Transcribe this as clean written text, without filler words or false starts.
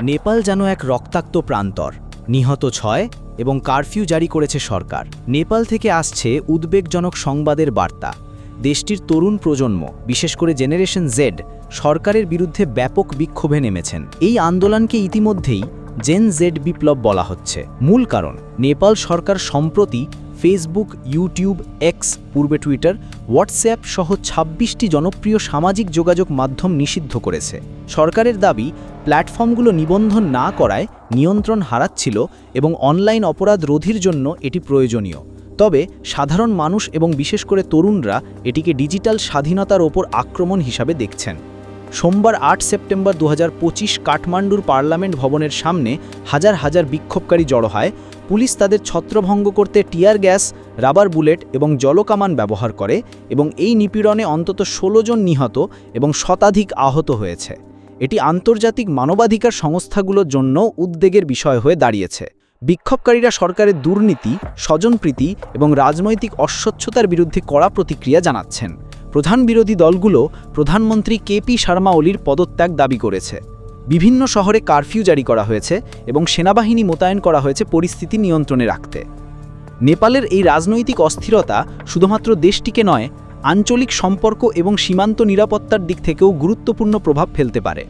নেপাল যেন এক রক্তাক্ত প্রান্তর, নিহত 6 এবং কারফিউ জারি করেছে সরকার। নেপাল থেকে আসছে উদ্বেগজনক সংবাদের বার্তা। দেশটির তরুণ প্রজন্ম, বিশেষ করে জেনারেশন জেড, সরকারের বিরুদ্ধে ব্যাপক বিক্ষোভে নেমেছেন। এই আন্দোলনকে ইতিমধ্যেই জেন জেড বিপ্লব বলা হচ্ছে। মূল কারণ, নেপাল সরকার সম্প্রতি ফেসবুক, ইউটিউব, এক্স, পূর্বে টুইটার, হোয়াটসঅ্যাপ সহ 26টি জনপ্রিয় সামাজিক যোগাযোগ মাধ্যম নিষিদ্ধ করেছে। সরকারের দাবি, প্ল্যাটফর্মগুলো নিবন্ধন না করায় নিয়ন্ত্রণ হারাচ্ছিল এবং অনলাইন অপরাধ রোধের জন্য এটি প্রয়োজনীয়। তবে সাধারণ মানুষ এবং বিশেষ করে তরুণরা এটিকে ডিজিটাল স্বাধীনতার ওপর আক্রমণ হিসাবে দেখছেন। সোমবার 8 সেপ্টেম্বর 2025 কাঠমান্ডুর পার্লামেন্ট ভবনের সামনে হাজার হাজার বিক্ষোভকারী জড়ো হয়। পুলিশ তাদের ছত্রভঙ্গ করতে টিয়ার গ্যাস, রাবার বুলেট এবং জলকামান ব্যবহার করে এবং এই নিপীড়নে অন্তত 16 জন নিহত এবং শতাধিক আহত হয়েছে। এটি আন্তর্জাতিক মানবাধিকার সংস্থাগুলোর জন্য উদ্বেগের বিষয় হয়ে দাঁড়িয়েছে। বিক্ষোভকারীরা সরকারের দুর্নীতি, স্বজনপ্রীতি এবং রাজনৈতিক অস্বচ্ছতার বিরুদ্ধে কড়া প্রতিক্রিয়া জানাচ্ছেন। প্রধান বিরোধী দলগুলো প্রধানমন্ত্রী কেপি শর্মা ওলির পদত্যাগ দাবি করেছে। বিভিন্ন শহরে কারফিউ জারি করা হয়েছে এবং সেনাবাহিনী মোতায়েন করা হয়েছে পরিস্থিতি নিয়ন্ত্রণে রাখতে। নেপালের এই রাজনৈতিক অস্থিরতা শুধুমাত্র দেশটিকে নয়, আঞ্চলিক সম্পর্ক এবং সীমান্ত নিরাপত্তার দিক থেকেও গুরুত্বপূর্ণ প্রভাব ফেলতে পারে।